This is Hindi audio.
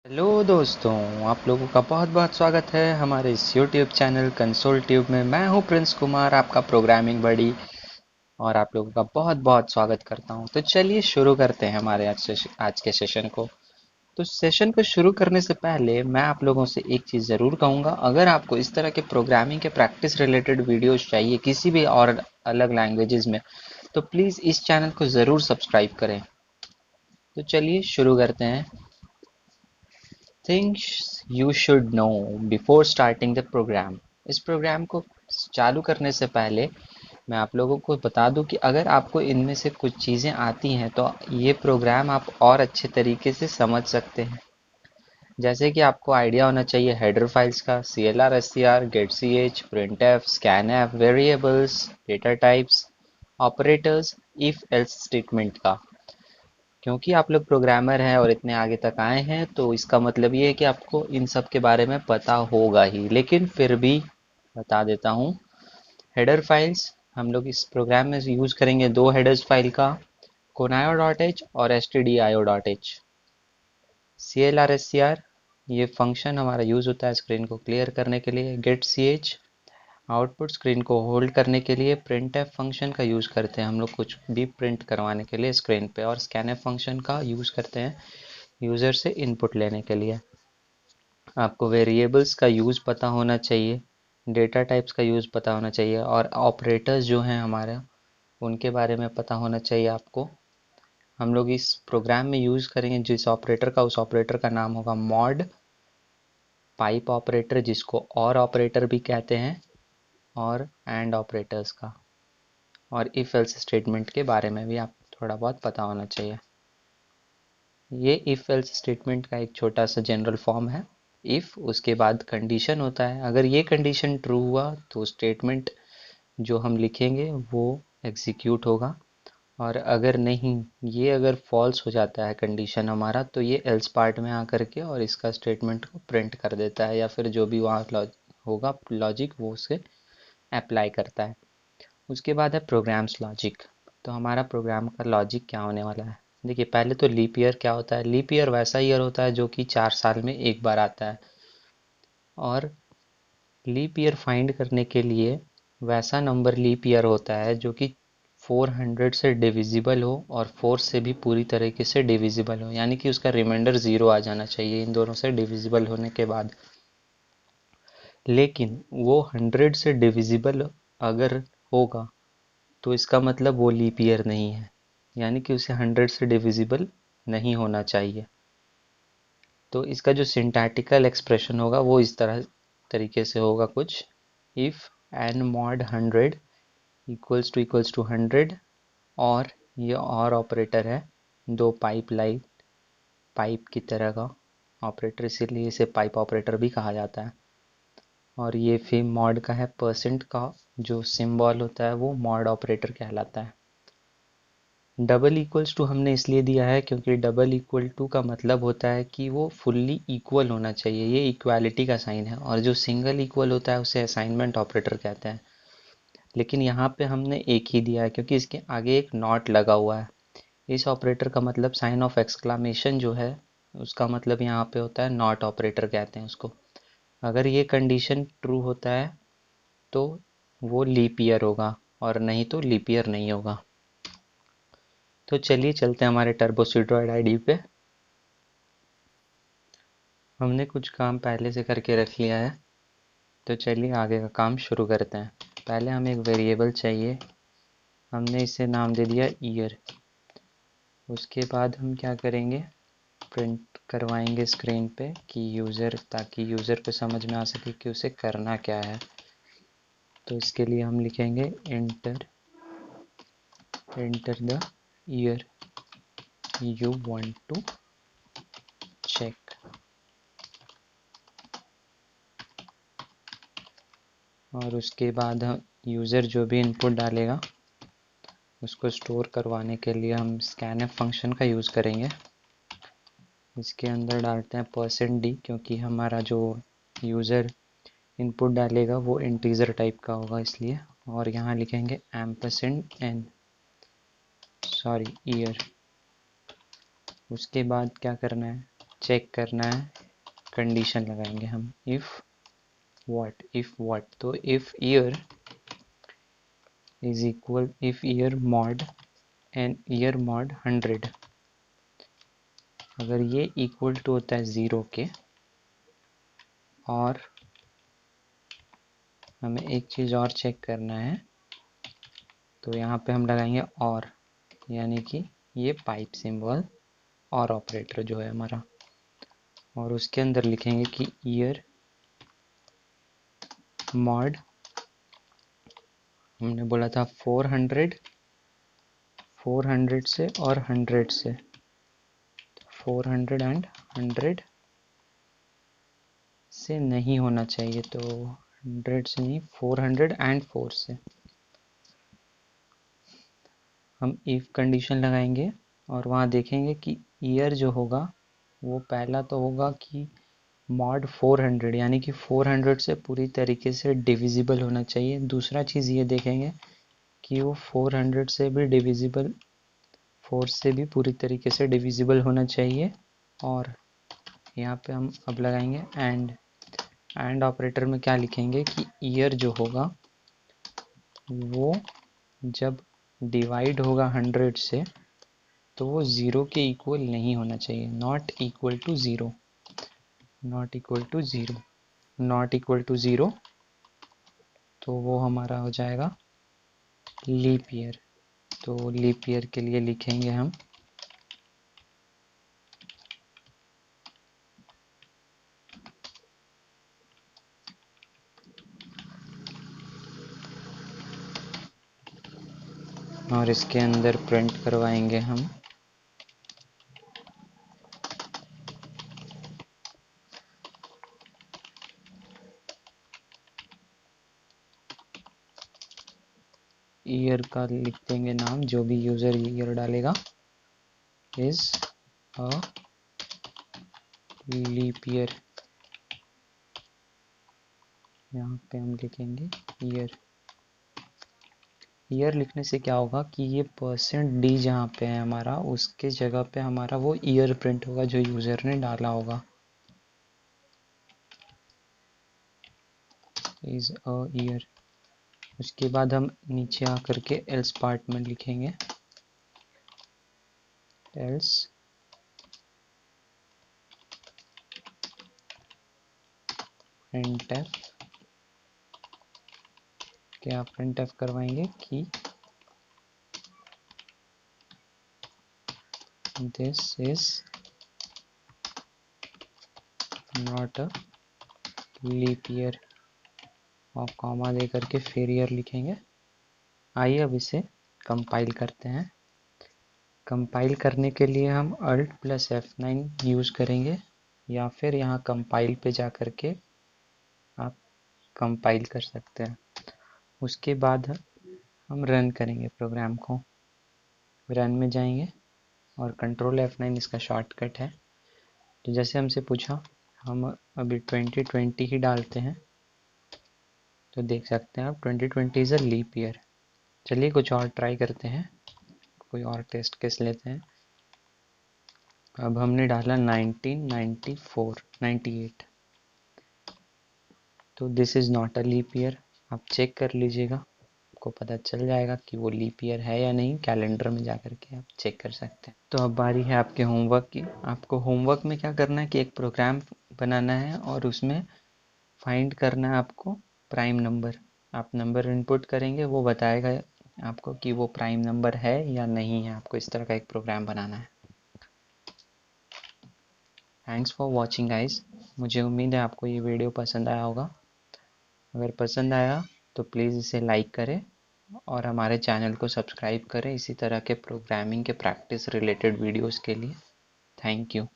हेलो दोस्तों, आप लोगों का बहुत बहुत स्वागत है हमारे इस यूट्यूब चैनल कंसोल ट्यूब में। मैं हूं प्रिंस कुमार, आपका प्रोग्रामिंग बडी, और आप लोगों का बहुत बहुत स्वागत करता हूं। तो चलिए शुरू करते हैं हमारे आज के सेशन को। तो सेशन को शुरू करने से पहले मैं आप लोगों से एक चीज़ ज़रूर कहूँगा। अगर आपको इस तरह के प्रोग्रामिंग के प्रैक्टिस रिलेटेड वीडियोस चाहिए किसी भी और अलग लैंग्वेजेस में, तो प्लीज़ इस चैनल को ज़रूर सब्सक्राइब करें। तो चलिए शुरू करते हैं। Things you should know before starting the program। इस प्रोग्राम को चालू करने से पहले मैं आप लोगों को बता दूं कि अगर आपको इनमें से कुछ चीज़ें आती हैं तो ये प्रोग्राम आप और अच्छे तरीके से समझ सकते हैं। जैसे कि आपको आइडिया होना चाहिए हेडर फाइल्स का, CLR, SCR, getch, printf, scanf, variables, data types, operators, if else statement का। क्योंकि आप लोग प्रोग्रामर हैं और इतने आगे तक आए हैं तो इसका मतलब ये है कि आपको इन सब के बारे में पता होगा ही, लेकिन फिर भी बता देता हूँ। हेडर फाइल्स हम लोग इस प्रोग्राम में यूज़ करेंगे दो हेडर्स फाइल का, conio.h और stdio.h। CLR SCR ये फंक्शन हमारा यूज़ होता है स्क्रीन को क्लियर करने के लिए। getch आउटपुट स्क्रीन को होल्ड करने के लिए। printf फंक्शन का यूज़ करते हैं हम लोग कुछ भी प्रिंट करवाने के लिए स्क्रीन पे, और scanf फंक्शन का यूज़ करते हैं यूज़र से इनपुट लेने के लिए। आपको वेरिएबल्स का यूज़ पता होना चाहिए, डेटा टाइप्स का यूज़ पता होना चाहिए, और ऑपरेटर्स जो हैं हमारे उनके बारे में पता होना चाहिए आपको। हम लोग इस प्रोग्राम में यूज़ करेंगे जिस ऑपरेटर का, उस ऑपरेटर का नाम होगा मॉड। पाइप ऑपरेटर जिसको और ऑपरेटर भी कहते हैं, और एंड ऑपरेटर्स का, और इफ एल्स स्टेटमेंट के बारे में भी आप थोड़ा बहुत पता होना चाहिए। ये इफ एल्स स्टेटमेंट का एक छोटा सा जनरल फॉर्म है। इफ उसके बाद कंडीशन होता है, अगर ये कंडीशन ट्रू हुआ तो स्टेटमेंट जो हम लिखेंगे वो एग्जीक्यूट होगा, और अगर नहीं, ये अगर फॉल्स हो जाता है कंडीशन हमारा, तो ये एल्स पार्ट में आकर के और इसका स्टेटमेंट को प्रिंट कर देता है, या फिर जो भी वहाँ होगा लॉजिक वो उसे अप्लाई करता है। उसके बाद है प्रोग्राम्स लॉजिक। तो हमारा प्रोग्राम का लॉजिक क्या होने वाला है। देखिए पहले तो लीप ईयर क्या होता है। लीप ईयर वैसा ईयर होता है जो कि 4 साल में एक बार आता है, और लीप ईयर फाइंड करने के लिए वैसा नंबर लीप ईयर होता है जो कि 400 से डिविजिबल हो और 4 से भी पूरी तरीके से डिविजिबल हो, यानी कि उसका रिमाइंडर 0 आ जाना चाहिए इन दोनों से डिविजिबल होने के बाद। लेकिन वो 100 से डिविजिबल अगर होगा तो इसका मतलब वो लीप ईयर नहीं है, यानी कि उसे 100 से डिविजिबल नहीं होना चाहिए। तो इसका जो सिंटैक्टिकल एक्सप्रेशन होगा वो इस तरीके से होगा कुछ। If n mod 100 equals to 100, और ये और ऑपरेटर है, दो पाइप लाइन पाइप की तरह का ऑपरेटर, इसीलिए इसे पाइप ऑपरेटर भी कहा जाता है। और ये फिर मॉड का है, परसेंट का जो सिंबल होता है वो मॉड ऑपरेटर कहलाता है। डबल इक्वल्स टू हमने इसलिए दिया है क्योंकि डबल इक्वल टू का मतलब होता है कि वो फुल्ली इक्वल होना चाहिए, ये इक्वालिटी का साइन है, और जो सिंगल इक्वल होता है उसे असाइनमेंट ऑपरेटर कहते हैं। लेकिन यहाँ पे हमने एक ही दिया है क्योंकि इसके आगे एक नॉट लगा हुआ है। इस ऑपरेटर का मतलब साइन ऑफ एक्सक्लामेशन जो है उसका मतलब यहाँ पे होता है नॉट ऑपरेटर कहते हैं उसको। अगर ये कंडीशन ट्रू होता है तो वो लीप ईयर होगा, और नहीं तो लीप ईयर नहीं होगा। तो चलिए चलते हैं हमारे टर्बोसिड्रॉइड आईडी पे। हमने कुछ काम पहले से करके रख लिया है, तो चलिए आगे का काम शुरू करते हैं। पहले हमें एक वेरिएबल चाहिए, हमने इसे नाम दे दिया ईयर। उसके बाद हम क्या करेंगे, प्रिंट करवाएंगे स्क्रीन पे कि यूज़र, ताकि यूज़र को समझ में आ सके कि उसे करना क्या है। तो इसके लिए हम लिखेंगे enter the year you want to check. और उसके बाद हम यूज़र जो भी इनपुट डालेगा उसको स्टोर करवाने के लिए हम स्कैनफ फंक्शन का यूज़ करेंगे। इसके अंदर डालते हैं %d, क्योंकि हमारा जो यूज़र इनपुट डालेगा वो इंटीजर टाइप का होगा इसलिए। और यहाँ लिखेंगे एम्परसेंड ईयर। उसके बाद क्या करना है, चेक करना है कंडीशन लगाएंगे हम, इफ व्हाट, तो if year is equal, if year mod and year mod 100, अगर ये इक्वल टू होता है 0 के, और हमें एक चीज़ और चेक करना है, तो यहाँ पे हम लगाएंगे और, यानी कि ये पाइप सिंबल और ऑपरेटर जो है हमारा, और उसके अंदर लिखेंगे कि ईयर मॉड, हमने बोला था 400 से और 100 से, 400 एंड 100 से नहीं होना चाहिए, तो 100 से नहीं, 404 से हम इफ कंडीशन लगाएंगे, और वहाँ देखेंगे कि ईयर जो होगा वो पहला तो होगा कि मॉड 400, यानी कि 400 से पूरी तरीके से डिविजिबल होना चाहिए। दूसरा चीज़ ये देखेंगे कि वो 400 से भी डिविजिबल, 4 से भी पूरी तरीके से डिविजिबल होना चाहिए। और यहाँ पे हम अब लगाएंगे एंड ऑपरेटर में क्या लिखेंगे कि ईयर जो होगा वो जब डिवाइड होगा 100 से, तो वो 0 के इक्वल नहीं होना चाहिए, not equal to zero, not equal to zero, not equal to zero, तो वो हमारा हो जाएगा लीप ईयर। तो लीप ईयर के लिए लिखेंगे हम और इसके अंदर प्रिंट करवाएंगे हम ईयर का, लिख देंगे नाम, जो भी यूज़र ईयर डालेगा, इज अ लीप ईयर। यहाँ पे हम लिखेंगे ईयर। ईयर लिखने से क्या होगा कि ये %d जहाँ पे है हमारा, उसके जगह पे हमारा वो ईयर प्रिंट होगा जो यूज़र ने डाला होगा, इज अ ईयर। उसके बाद हम नीचे आकर के एल्स पार्ट में लिखेंगे एल्स printf, क्या printf करवाएंगे कि this is not a leap year, और कॉमा दे करके फिर ईयर लिखेंगे। आइए अब इसे कंपाइल करते हैं। कंपाइल करने के लिए हम Alt + F9 यूज़ करेंगे, या फिर यहाँ कंपाइल पे जा कर के आप कंपाइल कर सकते हैं। उसके बाद हम रन करेंगे प्रोग्राम को, रन में जाएंगे और Ctrl F9 इसका शॉर्टकट है। तो जैसे हमसे पूछा, हम अभी 2020 ही डालते हैं, तो देख सकते हैं आप 2020 इज़ अ लीप ईयर। चलिए कुछ और ट्राई करते हैं, कोई और टेस्ट केस लेते हैं। अब हमने डाला 1994, 98, तो this is not a leap year. आप चेक कर लीजिएगा, आपको पता चल जाएगा कि वो लीप ईयर है या नहीं। कैलेंडर में जा कर के आप चेक कर सकते हैं। तो अब बारी है आपके होमवर्क की। आपको होमवर्क में क्या करना है कि एक प्रोग्राम बनाना है और उसमें फाइंड करना है आपको प्राइम नंबर। आप नंबर इनपुट करेंगे, वो बताएगा आपको कि वो प्राइम नंबर है या नहीं है। आपको इस तरह का एक प्रोग्राम बनाना है। Thanks for watching guys. मुझे उम्मीद है आपको ये वीडियो पसंद आया होगा। अगर पसंद आया तो प्लीज़ इसे लाइक करें और हमारे चैनल को सब्सक्राइब करें इसी तरह के प्रोग्रामिंग के प्रैक्टिस रिलेटेड वीडियोस के लिए। Thank you.